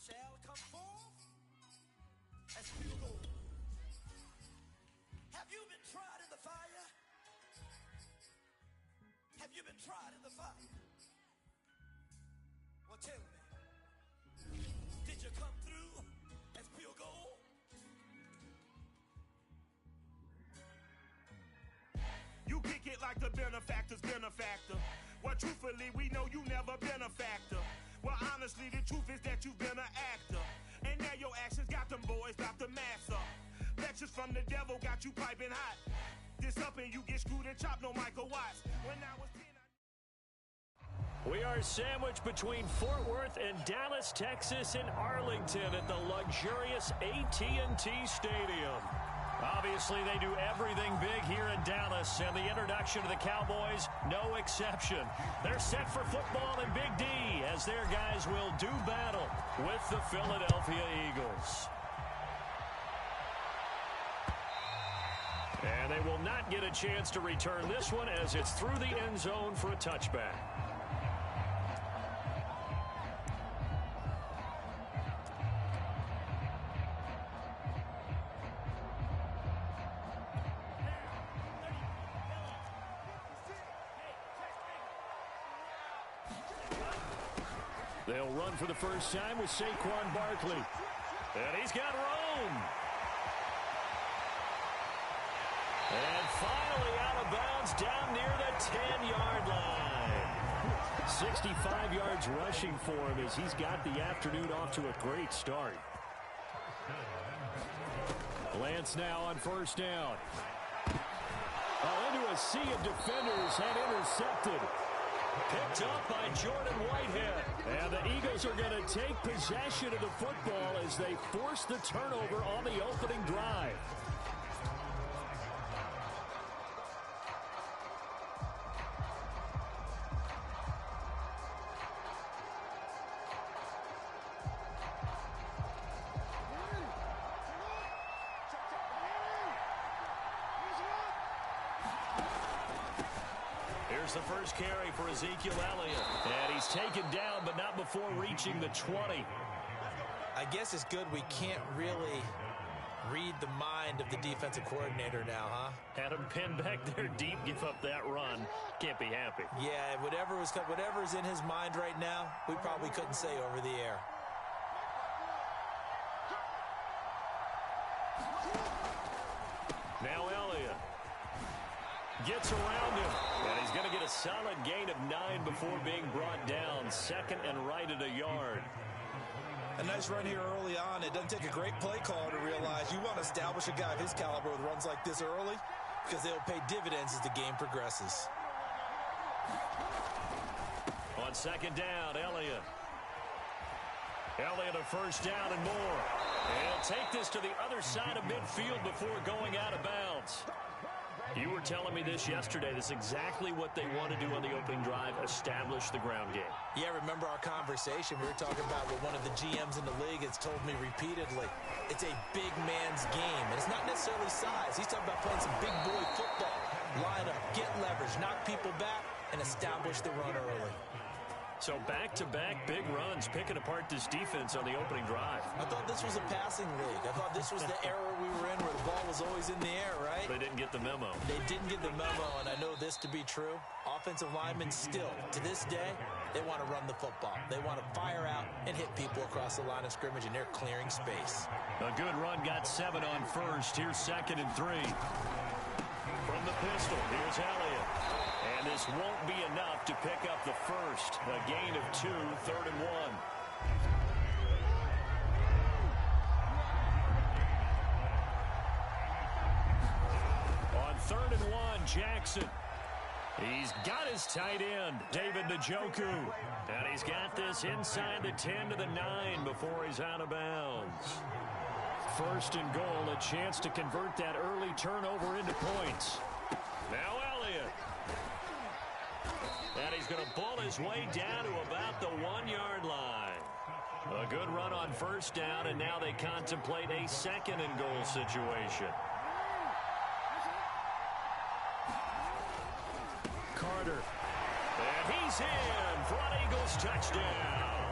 shall come forth as pure gold. Have you been tried in the fire? Have you been tried in the fire? Well, tell me, did you come through as pure gold? You kick it like the benefactor's benefactor. Well, truthfully, we know you never been a factor. Well, honestly, the truth is that you've been an actor. And now your actions got them boys about to mass up. Lectures from the devil got you piping hot. This up and you get screwed and chopped, no Michael Watts. When I was 10, We are sandwiched between Fort Worth and Dallas, Texas, and Arlington at the luxurious AT&T Stadium. Obviously, they do everything big here in Dallas, and the introduction to the Cowboys, no exception. They're set for football in Big D as their guys will do battle with the Philadelphia Eagles. And they will not get a chance to return this one as it's through the end zone for a touchback. They'll run for the first time with Saquon Barkley. And he's got Rome. And finally out of bounds down near the 10-yard line. 65 yards rushing for him as he's got the afternoon off to a great start. Lance now on first down. Into a sea of defenders and intercepted. Picked up by Jordan Whitehead. And the Eagles are going to take possession of the football as they force the turnover on the opening drive. Here's the first carry for Ezekiel Elliott. And he's taken down, but not before reaching the 20. I guess it's good we can't really read the mind of the defensive coordinator now, huh? Had him pinned back there deep, give up that run. Can't be happy. Yeah, whatever's in his mind right now, we probably couldn't say over the air. Now Elliott gets around him. And he's going to get a solid gain of 9 before being brought down. Second and right at a yard. A nice run here early on. It doesn't take a great play caller to realize you want to establish a guy of his caliber with runs like this early because they'll pay dividends as the game progresses. On second down, Elliott. Elliott a first down and more. And he'll take this to the other side of midfield before going out of bounds. You were telling me this yesterday. This is exactly what they want to do on the opening drive, establish the ground game. Yeah, remember our conversation. We were talking about what one of the GMs in the league has told me repeatedly. It's a big man's game, and it's not necessarily size. He's talking about playing some big boy football. Line up, get leverage, knock people back, and establish the run early. So back-to-back big runs, picking apart this defense on the opening drive. I thought this was a passing league. I thought this was the era we were in where the ball was always in the air, right? They didn't get the memo. They didn't get the memo, and I know this to be true. Offensive linemen still, to this day, they want to run the football. They want to fire out and hit people across the line of scrimmage, and they're clearing space. A good run, got 7 on first. Here's second and 3. From the pistol, here's Elliott. And this won't be enough to pick up the first. A gain of 2, third and 1. On third and 1, Jackson. He's got his tight end, David Njoku. And he's got this inside the 10 to the 9 before he's out of bounds. First and goal, a chance to convert that early turnover into points. Now Elliott. And he's going to ball his way down to about the 1-yard line. A good run on first down, and now they contemplate a second and goal situation. Carter. And he's in for an Eagles touchdown.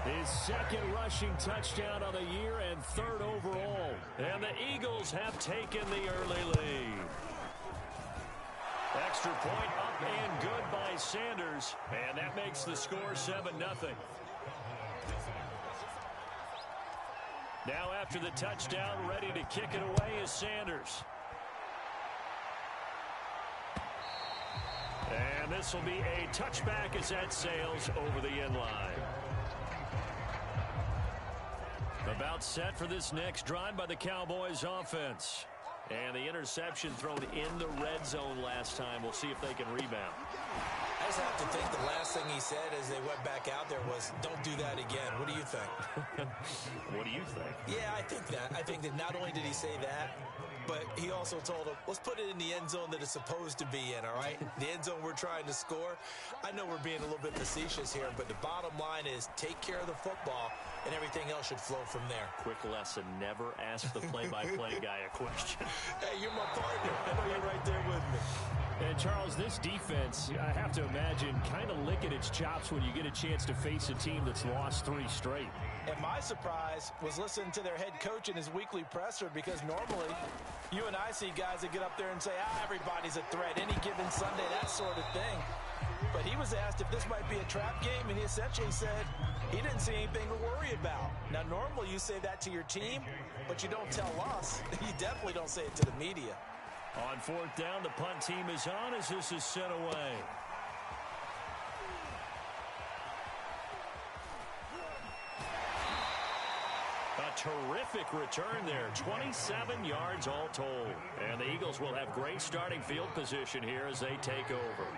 His second rushing touchdown of the year and third overall. And the Eagles have taken the early lead. Extra point up and good by Sanders. And that makes the score 7-0. Now after the touchdown, ready to kick it away is Sanders. And this will be a touchback as that sails over the end line. About set for this next drive by the Cowboys offense. And the interception thrown in the red zone last time. We'll see if they can rebound. I just have to think the last thing he said as they went back out there was, don't do that again. What do you think? What do you think? Yeah, I think that. I think that not only did he say that, but he also told him, let's put it in the end zone that it's supposed to be in, all right? The end zone we're trying to score. I know we're being a little bit facetious here, but the bottom line is take care of the football, and everything else should flow from there. Quick lesson, never ask the play-by-play guy a question. Hey, you're my partner. I know you're right there with me. And, Charles, this defense, I have to imagine, kind of licking its chops when you get a chance to face a team that's lost 3 straight. And my surprise was listening to their head coach in his weekly presser, because normally you and I see guys that get up there and say, everybody's a threat, any given Sunday, that sort of thing. But he was asked if this might be a trap game, and he essentially said he didn't see anything to worry about. Now, normally you say that to your team, but you don't tell us. You definitely don't say it to the media. On 4th down, the punt team is on as this is sent away. A terrific return there, 27 yards all told. And the Eagles will have great starting field position here as they take over.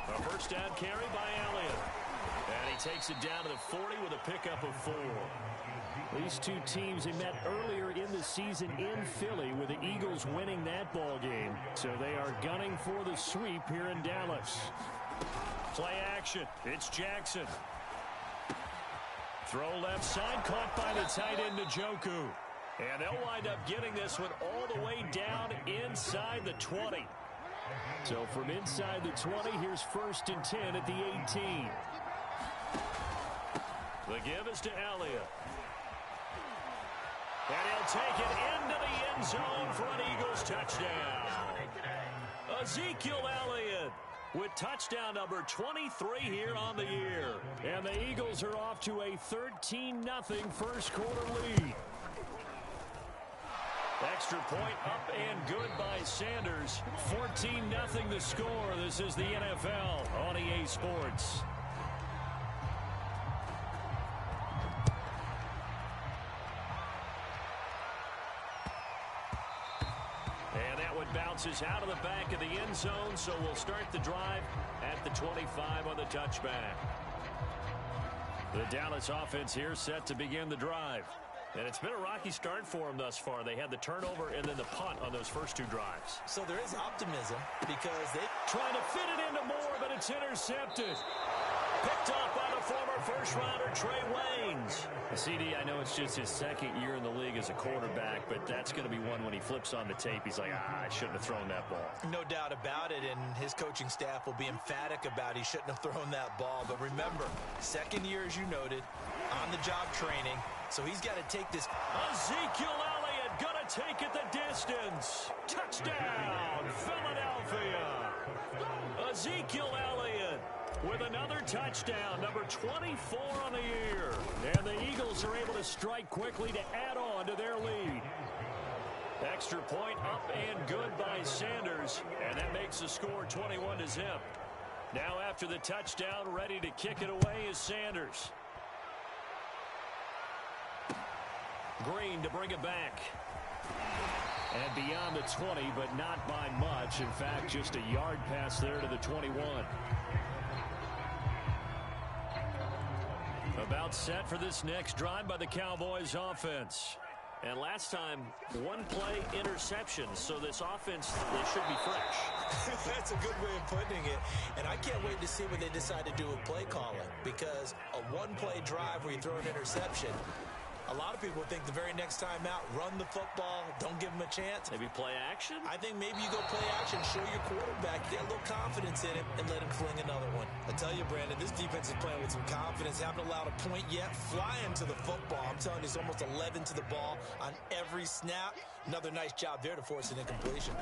A first down carry by Elliott. And he takes it down to the 40 with a pickup of 4. These two teams, they met earlier in the season in Philly with the Eagles winning that ball game. So they are gunning for the sweep here in Dallas. Play action. It's Jackson. Throw left side, caught by the tight end Njoku. And they'll wind up getting this one all the way down inside the 20. So from inside the 20, here's 1st and 10 at the 18. The give is to Elliott. And he'll take it into the end zone for an Eagles touchdown. Ezekiel Elliott with touchdown number 23 here on the year. And the Eagles are off to a 13-0 first quarter lead. Extra point up and good by Sanders. 14-0 the score. This is the NFL on EA Sports. Bounces out of the back of the end zone, so we'll start the drive at the 25 on the touchback. The Dallas offense here set to begin the drive. And it's been a rocky start for them thus far. They had the turnover and then the punt on those first 2 drives. So there is optimism because they trying to fit it into Moore, but it's intercepted. Picked up by the former first-rounder Trey Waynes. CD, I know it's just his 2nd year in the league as a quarterback, but that's going to be one when he flips on the tape. He's like, I shouldn't have thrown that ball. No doubt about it, and his coaching staff will be emphatic about he shouldn't have thrown that ball. But remember, 2nd year, as you noted, on-the-job training, so he's got to take this. Ezekiel Elliott going to take it the distance. Touchdown, Philadelphia. Ezekiel Elliott with another touchdown, number 24 on the year. And the Eagles are able to strike quickly to add on to their lead. Extra point up and good by Sanders. And that makes the score 21-0. Now after the touchdown, ready to kick it away is Sanders. Green to bring it back. And beyond the 20, but not by much. In fact, just a yard pass there to the 21. About set for this next drive by the Cowboys offense. And last time, 1-play interception. So this offense, they should be fresh. That's a good way of putting it. And I can't wait to see what they decide to do with play calling. Because a 1-play drive where you throw an interception, A lot of people think the very next time out, run the football, don't give him a chance. Maybe play action? I think maybe you go play action, show your quarterback, get a little confidence in him, and let him fling another one. I tell you, Brandon, this defense is playing with some confidence. Haven't allowed a point yet. Flying to the football. I'm telling you, it's almost 11 to the ball on every snap. Another nice job there to force an incompletion.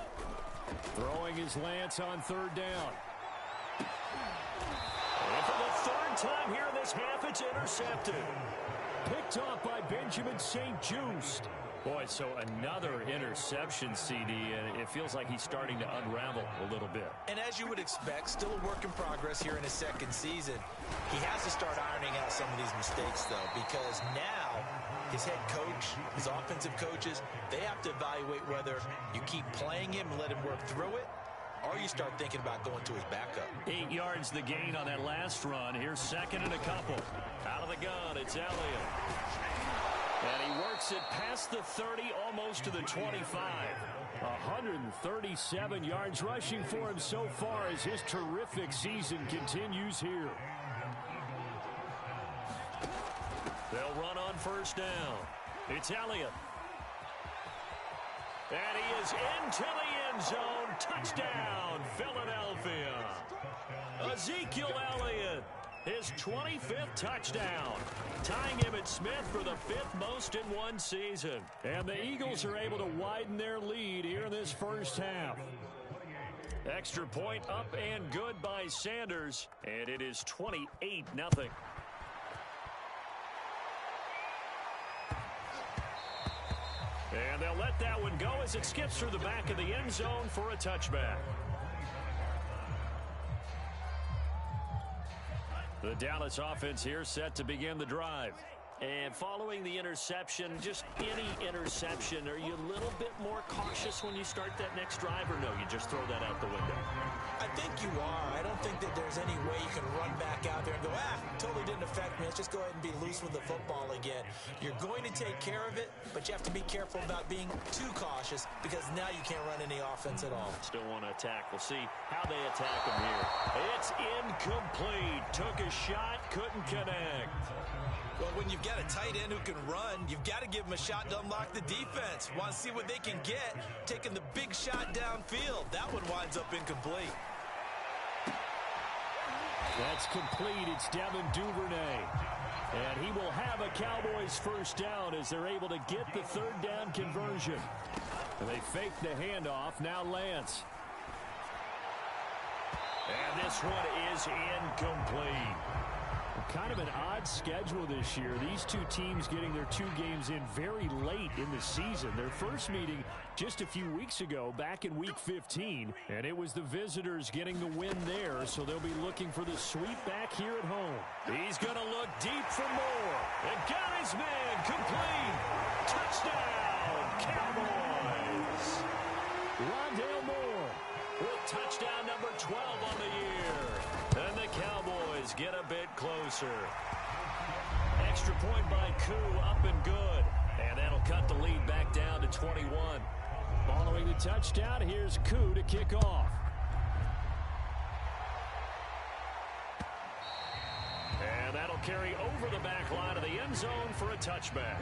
Throwing his Lance on third down. And for the third time here in this half, it's intercepted. Picked off by Benjamin St-Juste. Boy, so another interception, CD, and it feels like he's starting to unravel a little bit. And as you would expect, still a work in progress here in his second season. He has to start ironing out some of these mistakes, though, because now his head coach, his offensive coaches, they have to evaluate whether you keep playing him and let him work through it, or you start thinking about going to his backup. 8 yards the gain on that last run. Here's second and a couple. Out of the gun, it's Elliott. And he works it past the 30, almost to the 25. 137 yards rushing for him so far as his terrific season continues here. They'll run on first down. It's Elliott. And he is into the end zone. Touchdown, Philadelphia. Ezekiel Elliott, his 25th touchdown, tying Emmitt Smith for the 5th most in one season. And the Eagles are able to widen their lead here in this first half. Extra point up and good by Sanders, and it is 28-0. And they'll let that one go as it skips through the back of the end zone for a touchback. The Dallas offense here set to begin the drive. And following the interception, just any interception, are you a little bit more cautious when you start that next drive, or no, you just throw that out the window? I think you are. I don't think that there's any way you can run back out there and go, totally didn't affect me. Let's just go ahead and be loose with the football again. You're going to take care of it, but you have to be careful about being too cautious because now you can't run any offense at all. Still want to attack. We'll see how they attack him here. It's incomplete. Took a shot, couldn't connect. Well, when you've got a tight end who can run, you've got to give him a shot to unlock the defense. Want to see what they can get, taking the big shot downfield. That one winds up incomplete. That's complete. It's Devin Duvernay. And he will have a Cowboys first down as they're able to get the third down conversion. And they fake the handoff. Now Lance. And this one is incomplete. Kind of an odd schedule this year. These two teams getting their 2 games in very late in the season. Their first meeting just a few weeks ago, back in Week 15, and it was the visitors getting the win there, so they'll be looking for the sweep back here at home. He's going to look deep for more, and got his man complete. Touchdown, Cowboys. Rondale Moore with touchdown number 12 on the year. And the Cowboys get a bit closer. Extra point by Koo, up and good. And that'll cut the lead back down to 21. Following the touchdown, here's Koo to kick off. And that'll carry over the back line of the end zone for a touchback.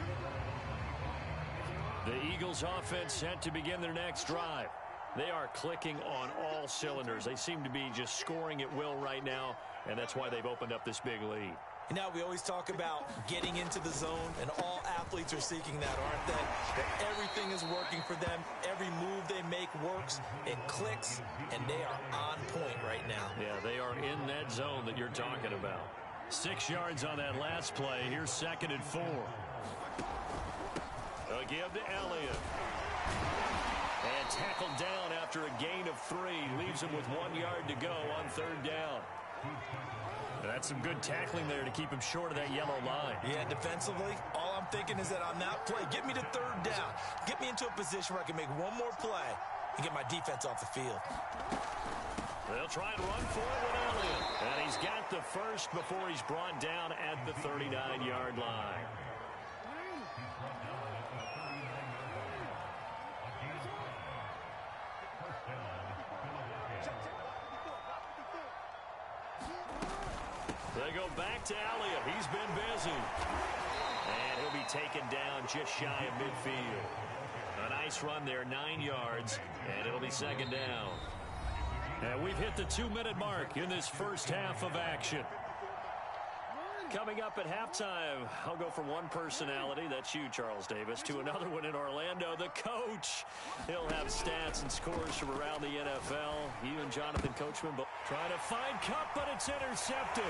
The Eagles offense set to begin their next drive. They are clicking on all cylinders. They seem to be just scoring at will right now, and that's why they've opened up this big lead. You know, we always talk about getting into the zone, and all athletes are seeking that, aren't they? That everything is working for them. Every move they make works. It clicks, and they are on point right now. Yeah, they are in that zone that you're talking about. 6 yards on that last play. Here's second and 4. A give to Elliott. And tackled down after a gain of 3. Leaves him with 1 yard to go on third down. That's some good tackling there to keep him short of that yellow line. Yeah, defensively, all I'm thinking is that on that play, get me to third down. Get me into a position where I can make one more play and get my defense off the field. They'll try and run for it with Elliott. And he's got the first before he's brought down at the 39-yard line. They go back to Elliott. He's been busy. And he'll be taken down just shy of midfield. A nice run there, 9 yards, and it'll be second down. And we've hit the 2-minute mark in this first half of action. Coming up at halftime, I'll go from one personality, that's you, Charles Davis, to another one in Orlando, the coach. He'll have stats and scores from around the NFL. You and Jonathan Coachman both trying to find Cup, but it's intercepted.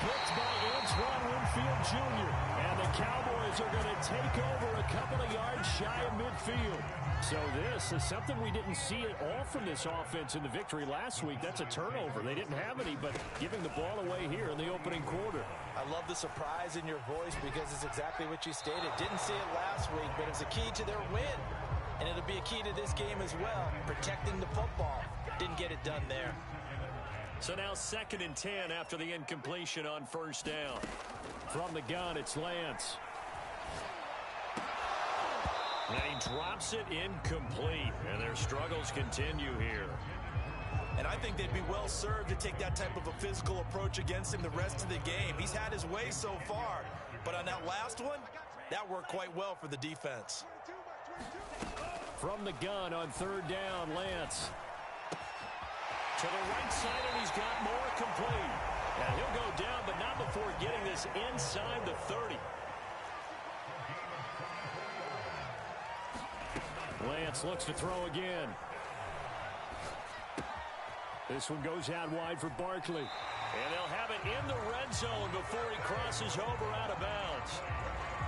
Picked by Antoine Winfield Jr. And the Cowboys are going to take over a couple of yards shy of midfield. So this is something we didn't see at all from this offense in the victory last week. That's a turnover. They didn't have any, but giving the ball away here in the opening quarter. I love the surprise in your voice because it's exactly what you stated. Didn't see it last week, but it's a key to their win. And it'll be a key to this game as well, protecting the football. Didn't get it done there. So now 2nd and 10 after the incompletion on first down. From the gun, it's Lance. And he drops it incomplete, and their struggles continue here. And I think they'd be well served to take that type of a physical approach against him the rest of the game. He's had his way so far, but on that last one, that worked quite well for the defense. From the gun on 3rd down, Lance. To the right side, and he's got more complete. And he'll go down, but not before getting this inside the 30. Lance looks to throw again. This one goes out wide for Barkley. And they'll have it in the red zone before he crosses over out of bounds.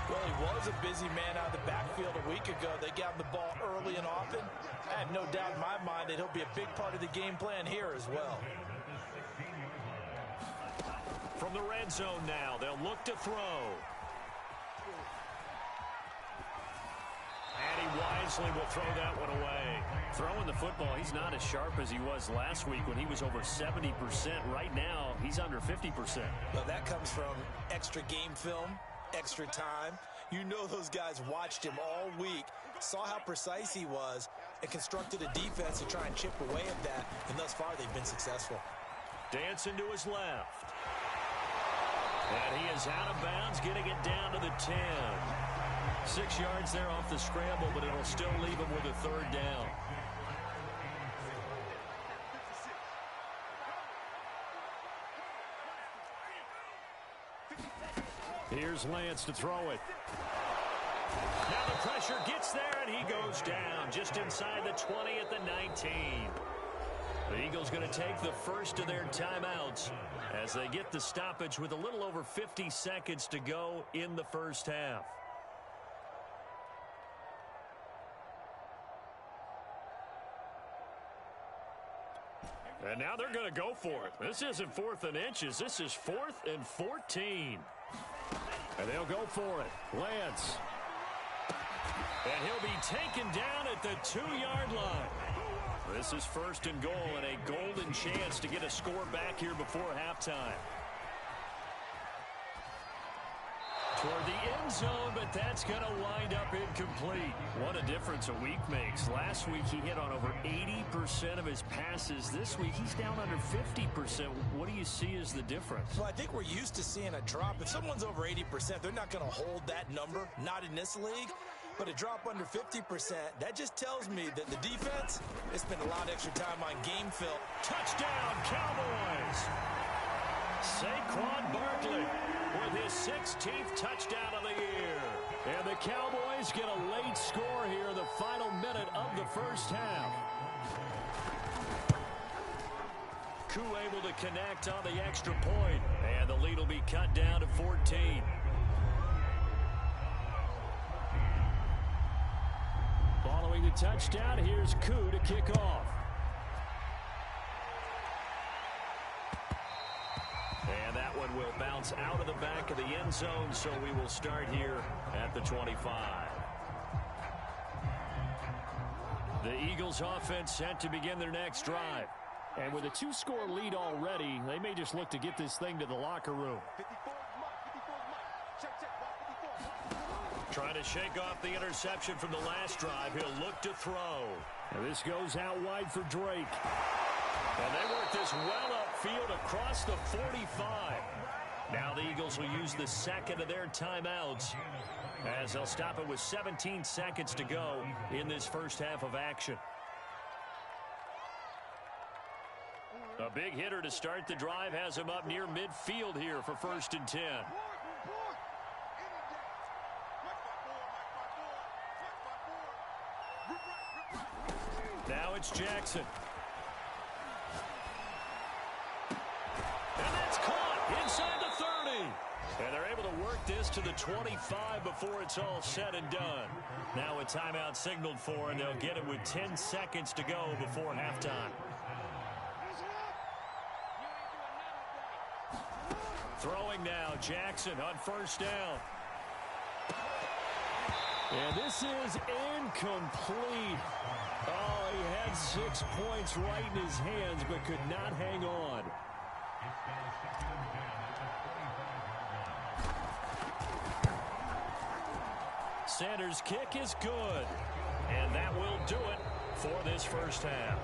Well, he was a busy man out of the backfield a week ago. They got him the ball early and often. I have no doubt in my mind that he'll be a big part of the game plan here as well. From the red zone now, they'll look to throw. And he wisely will throw that one away. Throwing the football, he's not as sharp as he was last week when he was over 70%. Right now, he's under 50%. Well, that comes from extra game film, extra time. You know those guys watched him all week, saw how precise he was, and constructed a defense to try and chip away at that. And thus far, they've been successful. Dancing to his left. And he is out of bounds, getting it down to the 10. 6 yards there off the scramble, but it'll still leave him with a 3rd down. Here's Lance to throw it. Now the pressure gets there, and he goes down just inside the 20 at the 19. The Eagles going to take the first of their timeouts as they get the stoppage with a little over 50 seconds to go in the first half. And now they're going to go for it. This isn't 4th and inches. This is 4th and 14. And they'll go for it. Lance. And he'll be taken down at the 2-yard line. This is 1st and goal and a golden chance to get a score back here before halftime. Toward the end zone, but that's going to wind up incomplete. What a difference a week makes. Last week he hit on over 80% of his passes. This week he's down under 50%. What do you see as the difference? Well, I think we're used to seeing a drop. If someone's over 80%, they're not going to hold that number, not in this league. But a drop under 50%, that just tells me that the defense has spent a lot of extra time on game film. Touchdown, Cowboys! Saquon Barkley with his 16th touchdown of the year. And the Cowboys get a late score here in the final minute of the first half. Koo able to connect on the extra point. And the lead will be cut down to 14. Following the touchdown, here's Koo to kick off. And that one will bounce out of the back of the end zone, so we will start here at the 25. The Eagles offense set to begin their next drive. And with a 2-score lead already, they may just look to get this thing to the locker room. Trying to shake off the interception from the last drive. He'll look to throw. And this goes out wide for Drake. And they work this well upfield across the 45. Now the Eagles will use the second of their timeouts as they'll stop it with 17 seconds to go in this first half of action. A big hitter to start the drive has him up near midfield here for 1st and 10. Now it's Jackson. And that's caught inside the 30. And they're able to work this to the 25 before it's all said and done. Now a timeout signaled for, and they'll get it with 10 seconds to go before halftime. Throwing now, Jackson on 1st down. And this is incomplete. Oh, he had 6 points right in his hands, but could not hang on. Sanders' kick is good. And that will do it for this first half.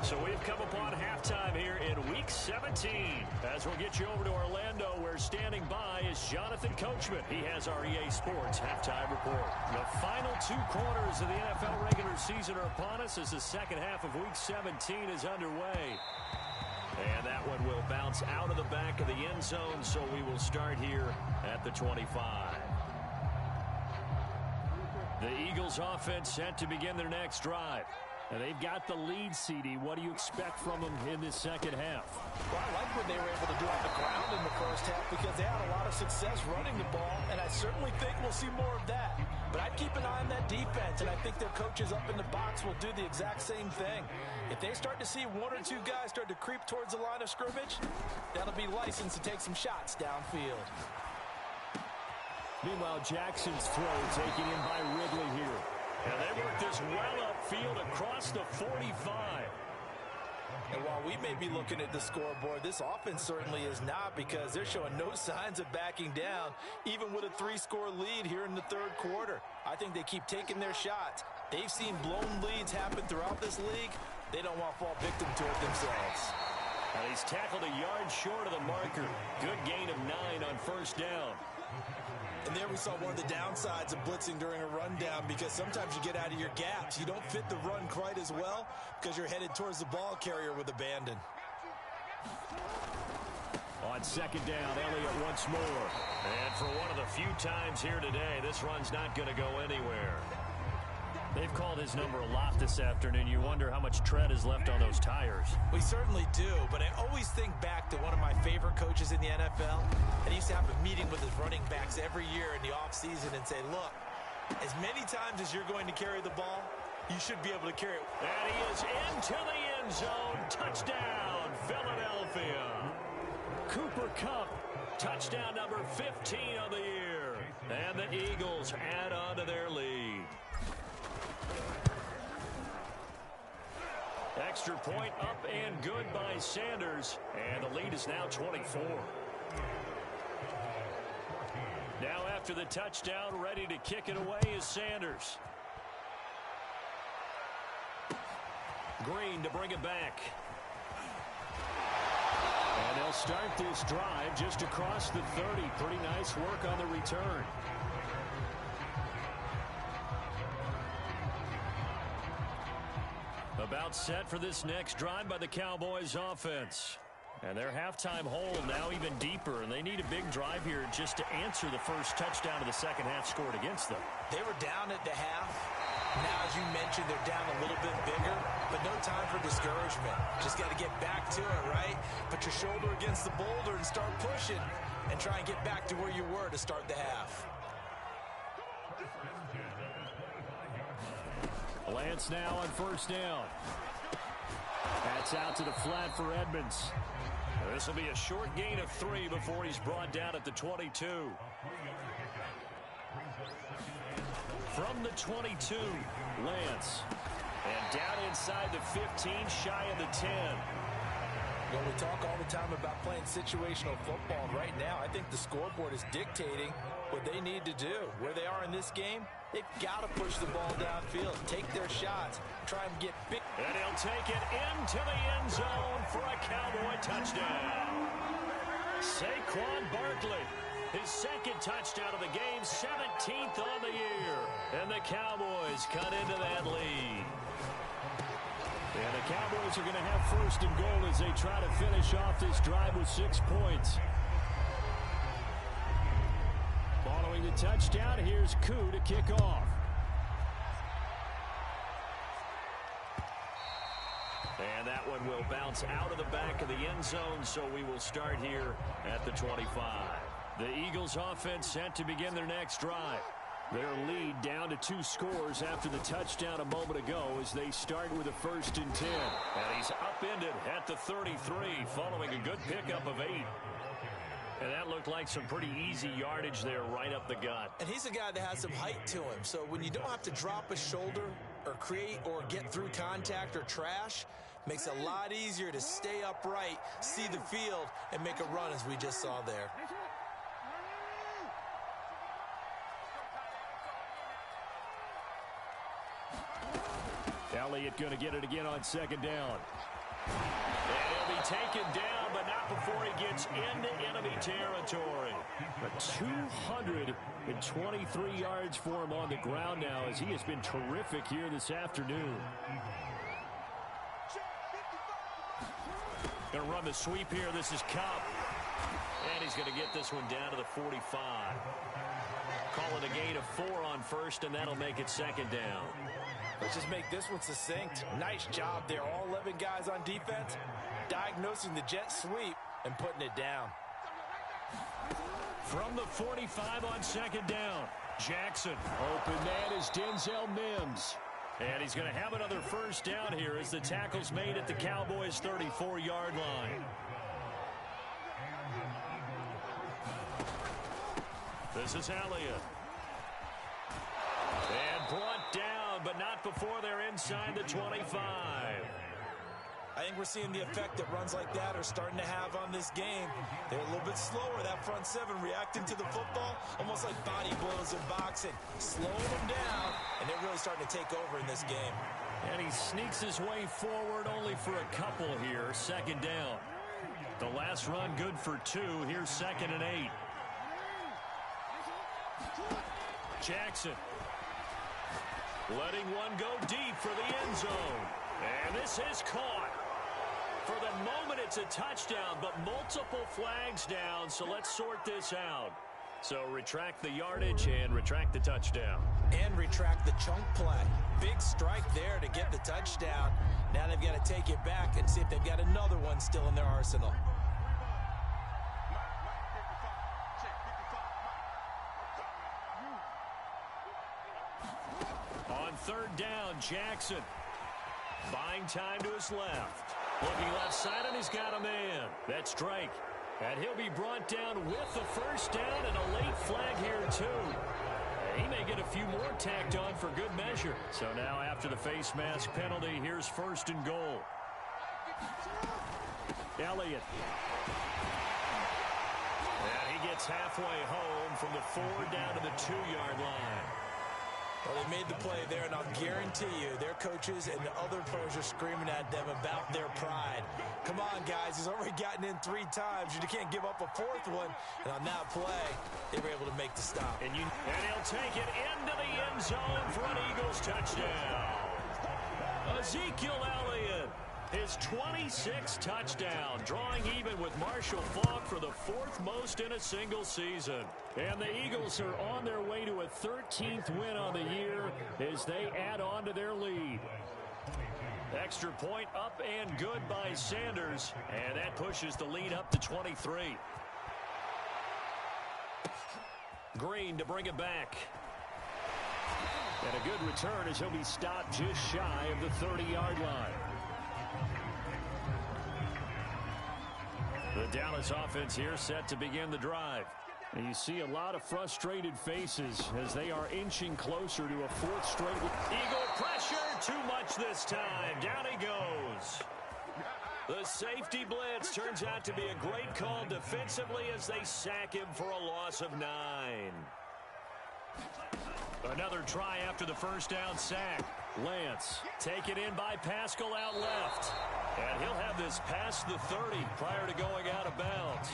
So we've come upon halftime here in Week 17. As we'll get you over to Orlando, where standing by is Jonathan Coachman. He has our EA Sports halftime report. The final 2 quarters of the NFL regular season are upon us as the second half of Week 17 is underway. And that one will bounce out of the back of the end zone, so we will start here at the 25. The Eagles offense set to begin their next drive. And they've got the lead, CD. What do you expect from them in this second half? Well, I like what they were able to do on the ground in the first half because they had a lot of success running the ball, and I certainly think we'll see more of that. But I'd keep an eye on that defense, and I think their coaches up in the box will do the exact same thing. If they start to see 1 or 2 guys start to creep towards the line of scrimmage, that'll be licensed to take some shots downfield. Meanwhile, Jackson's throw taken in by Ridley here. And they work this well upfield across the 45. And while we may be looking at the scoreboard, this offense certainly is not, because they're showing no signs of backing down, even with a 3-score lead here in the 3rd quarter. I think they keep taking their shots. They've seen blown leads happen throughout this league. They don't want to fall victim to it themselves. And he's tackled a yard short of the marker. Good gain of 9 on 1st down. And there we saw one of the downsides of blitzing during a rundown, because sometimes you get out of your gaps. You don't fit the run quite as well because you're headed towards the ball carrier with abandon. On 2nd down, Elliott once more. And for one of the few times here today, this run's not going to go anywhere. They've called his number a lot this afternoon. You wonder how much tread is left on those tires. We certainly do, but I always think back to one of my favorite coaches in the NFL. And he used to have a meeting with his running backs every year in the offseason and say, look, as many times as you're going to carry the ball, you should be able to carry it. And he is into the end zone. Touchdown, Philadelphia. Cooper Kupp, touchdown number 15 of the year. And the Eagles add on to their lead. Extra point up and good by Sanders. And the lead is now 24. Now after the touchdown, ready to kick it away is Sanders. Green to bring it back. And they'll start this drive just across the 30. Pretty nice work on the return. About set for this next drive by the Cowboys offense. And their halftime hole now even deeper, and they need a big drive here just to answer the first touchdown of the second half scored against them. They were down at the half. Now, as you mentioned, they're down a little bit bigger, but no time for discouragement. Just got to get back to it, right? Put your shoulder against the boulder and start pushing, and try and get back to where you were to start the half. Lance now on 1st down. That's out to the flat for Edmonds. This will be a short gain of 3 before he's brought down at the 22. From the 22, Lance. And down inside the 15, shy of the 10. Well, we talk all the time about playing situational football. Right now, I think the scoreboard is dictating what they need to do. Where they are in this game, they've got to push the ball downfield, take their shots, try and get big. And he'll take it into the end zone for a Cowboy touchdown. Saquon Barkley, his second touchdown of the game, 17th on the year. And the Cowboys cut into that lead. And the Cowboys are going to have first and goal as they try to finish off this drive with 6 points. Following the touchdown, here's Koo to kick off. And that one will bounce out of the back of the end zone, so we will start here at the 25. The Eagles offense set to begin their next drive. Their lead down to 2 scores after the touchdown a moment ago as they start with a 1st and 10. And he's upended at the 33 following a good pickup of 8. And that looked like some pretty easy yardage there right up the gut. And he's a guy that has some height to him. So when you don't have to drop a shoulder or create or get through contact or trash, makes it a lot easier to stay upright, see the field, and make a run as we just saw there. Elliott going to get it again on 2nd down. And he'll be taken down, but not before he gets into enemy territory. But 223 yards for him on the ground now as he has been terrific here this afternoon. Going to run the sweep here. This is Cup. And he's going to get this one down to the 45. Calling a gain of 4 on 1st, and that'll make it 2nd down. Let's just make this one succinct. Nice job there. All 11 guys on defense diagnosing the jet sweep and putting it down. From the 45 on 2nd down, Jackson. Open man is Denzel Mims. And he's going to have another 1st down here as the tackle's made at the Cowboys' 34-yard line. This is Elliott. And brought down, but not before they're inside the 25. I think we're seeing the effect that runs like that are starting to have on this game. They're a little bit slower, that front 7, reacting to the football, almost like body blows in boxing. Slowing them down, and they're really starting to take over in this game. And he sneaks his way forward only for a couple here, 2nd down. The last run good for 2. Here's 2nd and 8. Jackson. Letting one go deep for the end zone. And this is caught. For the moment, it's a touchdown, but multiple flags down, so let's sort this out. So retract the yardage and retract the touchdown. And retract the chunk play. Big strike there to get the touchdown. Now they've got to take it back and see if they've got another one still in their arsenal. On 3rd down, Jackson. Buying time to his left. Looking left side, and he's got a man. That's Drake. And he'll be brought down with the 1st down and a late flag here, too. And he may get a few more tacked on for good measure. So now after the face mask penalty, here's 1st and goal. Elliott. And he gets halfway home from the 4 down to the 2-yard line. Well, they made the play there, and I'll guarantee you their coaches and the other players are screaming at them about their pride. Come on, guys. He's already gotten in 3 times. You can't give up a 4th one. And on that play, they were able to make the stop. And he'll take it into the end zone for an Eagles touchdown. Ezekiel Elliott, his 26th touchdown, drawing even with Marshall Faulk for the 4th most in a single season. And the Eagles are on their way to a 13th win on the year as they add on to their lead. Extra point up and good by Sanders, and that pushes the lead up to 23. Green to bring it back. And a good return as he'll be stopped just shy of the 30-yard line. The Dallas offense here set to begin the drive. And you see a lot of frustrated faces as they are inching closer to a 4th straight. Eagle pressure, too much this time. Down he goes. The safety blitz turns out to be a great call defensively as they sack him for a loss of 9. Another try after the 1st down sack. Lance taken in by Pascal out left. And he'll have this past the 30 prior to going out of bounds.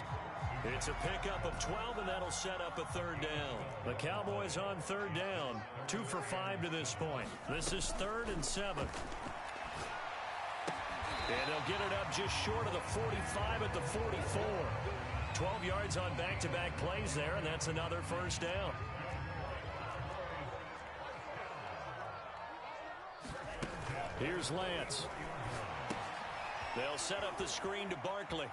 It's a pickup of 12, and that'll set up a third down. The Cowboys on third down, 2 for 5 to this point. This is 3rd and 7. And they'll get it up just short of the 45 at the 44. 12 yards on back-to-back plays there, and that's another first down. Here's Lance. They'll set up the screen to Barkley.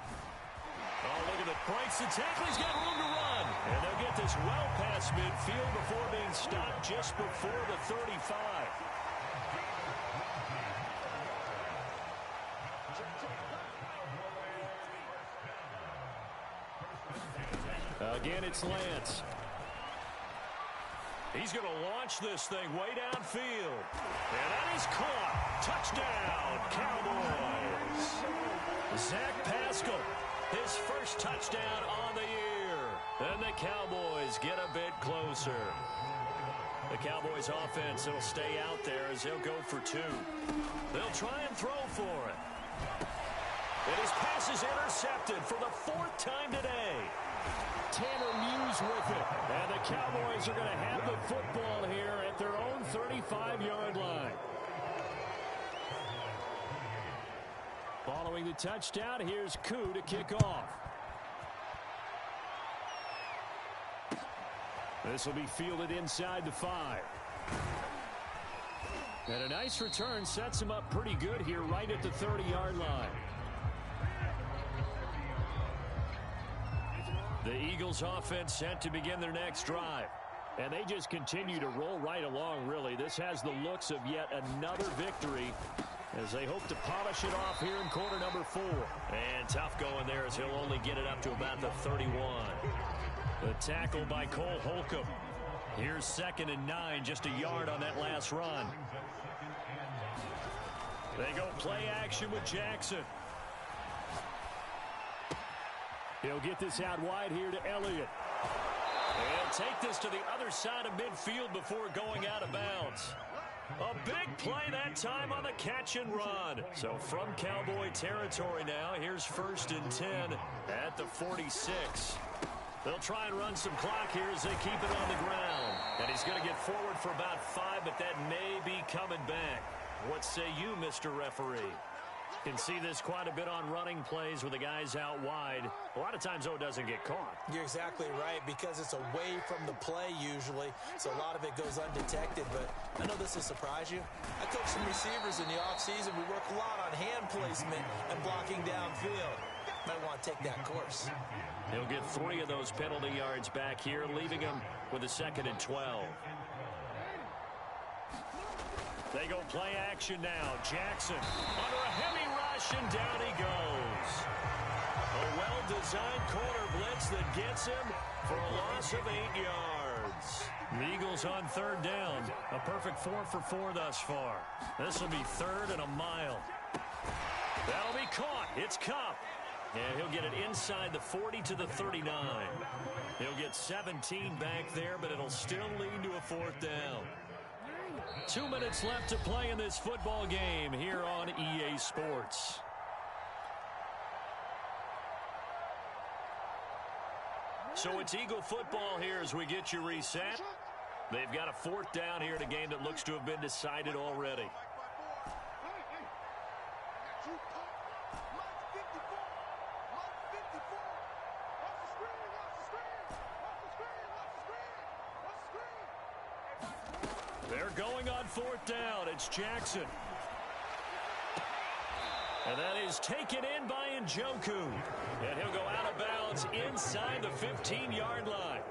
Oh, look at the breaks the tackle. He's got room to run. And they'll get this well past midfield before being stopped just before the 35. Again, it's Lance. He's going to launch this thing way downfield. And that is caught. Touchdown, Cowboys. Zach Pascal, his first touchdown on the year. And the Cowboys get a bit closer. The Cowboys offense will stay out there as they'll go for 2. They'll try and throw for it. And his pass is intercepted for the 4th time today. Tanner Muse with it. And the Cowboys are going to have the football here at their own 35-yard line. Following the touchdown, here's Koo to kick off. This will be fielded inside the 5. And a nice return sets him up pretty good here right at the 30-yard line. The Eagles offense set to begin their next drive. And they just continue to roll right along, really. This has the looks of yet another victory as they hope to polish it off here in quarter number 4. And tough going there as he'll only get it up to about the 31. The tackle by Cole Holcomb. Here's 2nd and 9, just a yard on that last run. They go play action with Jackson. He'll get this out wide here to Elliott. He'll take this to the other side of midfield before going out of bounds. A big play that time on the catch and run. So from Cowboy territory now, here's 1st and 10 at the 46. They'll try and run some clock here as they keep it on the ground. And he's going to get forward for about 5, but that may be coming back. What say you, Mr. Referee? Can see this quite a bit on running plays with the guys out wide. A lot of times, though, it doesn't get caught. You're exactly right, because it's away from the play usually, so a lot of it goes undetected. But I know this will surprise you. I coach some receivers in the offseason. We work a lot on hand placement and blocking downfield. Might want to take that course. He'll get 3 of those penalty yards back here, leaving him with a 2nd and 12. They go play action now. Jackson under a heavy rush, and down he goes. A well-designed corner blitz that gets him for a loss of 8 yards. The Eagles on 3rd down. A perfect 4 for 4 thus far. This will be 3rd and a mile. That'll be caught. It's Kupp. And he'll get it inside the 40 to the 39. He'll get 17 back there, but it'll still lead to a 4th down. 2 minutes left to play in this football game here on EA Sports. So it's Eagle football here as we get you reset. They've got a 4th down here in a game that looks to have been decided already. They're going on 4th down. It's Jackson. And that is taken in by Njoku. And he'll go out of bounds inside the 15-yard line.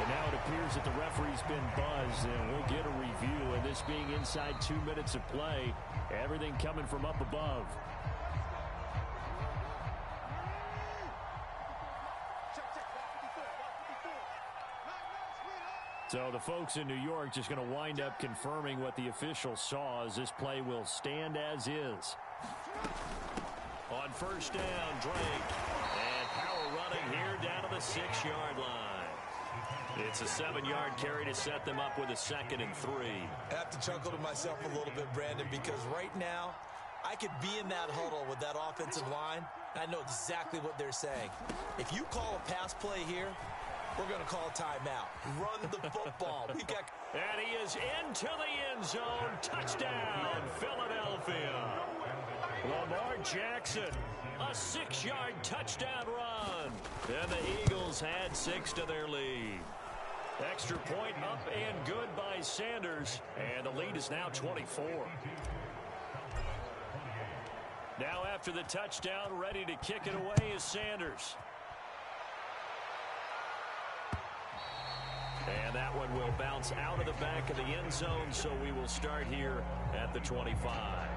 And now it appears that the referee's been buzzed, and we'll get a review. And this being inside 2 minutes of play, everything coming from up above. So the folks in New York just going to wind up confirming what the official saw, as this play will stand as is. On 1st down, Drake. And power running here down to the 6-yard line. It's a 7-yard carry to set them up with a 2nd and 3. I have to chuckle to myself a little bit, Brandon, because right now I could be in that huddle with that offensive line. I know exactly what they're saying. If you call a pass play here, we're going to call a timeout. Run the football. We got. And he is into the end zone. Touchdown, Philadelphia. Lamar Jackson, a 6-yard touchdown run. And the Eagles had 6 to their lead. Extra point up and good by Sanders. And the lead is now 24. Now after the touchdown, ready to kick it away is Sanders. And that one will bounce out of the back of the end zone, so we will start here at the 25.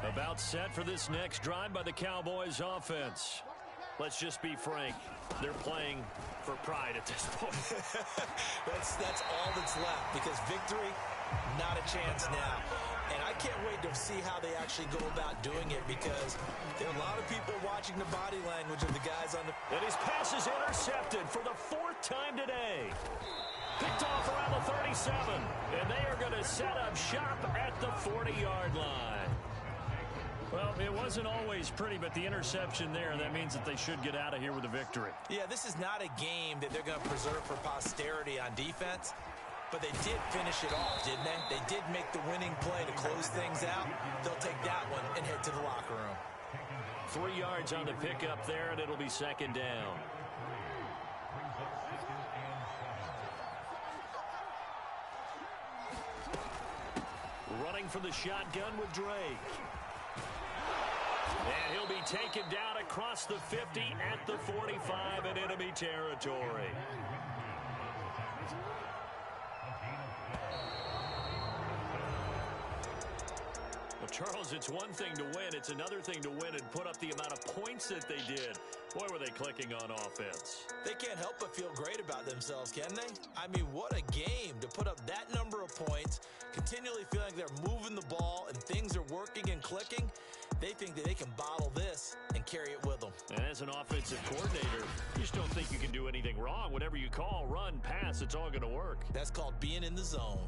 About set for this next drive by the Cowboys offense. Let's just be frank. They're playing for pride at this point. that's all that's left, because victory, not a chance now. And I can't wait to see how they actually go about doing it, because there are a lot of people watching the body language of the guys on the... And his pass is intercepted for the 4th time today. Picked off around the 37. And they are going to set up shop at the 40-yard line. Well, it wasn't always pretty, but the interception there, that means that they should get out of here with a victory. Yeah, this is not a game that they're going to preserve for posterity on defense. But they did finish it off, didn't they? They did make the winning play to close things out. They'll take that one and head to the locker room. 3 yards on the pickup there, and it'll be 2nd down. Running for the shotgun with Drake. And he'll be taken down across the 50 at the 45 in enemy territory. Well, Charles, it's one thing to win. It's another thing to win and put up the amount of points that they did. Boy, were they clicking on offense. They can't help but feel great about themselves, can they? I mean, what a game to put up that number of points, continually feeling they're moving the ball and things are working and clicking. They think that they can bottle this and carry it with them. And as an offensive coordinator, you just don't think you can do anything wrong. Whatever you call, run, pass, it's all going to work. That's called being in the zone.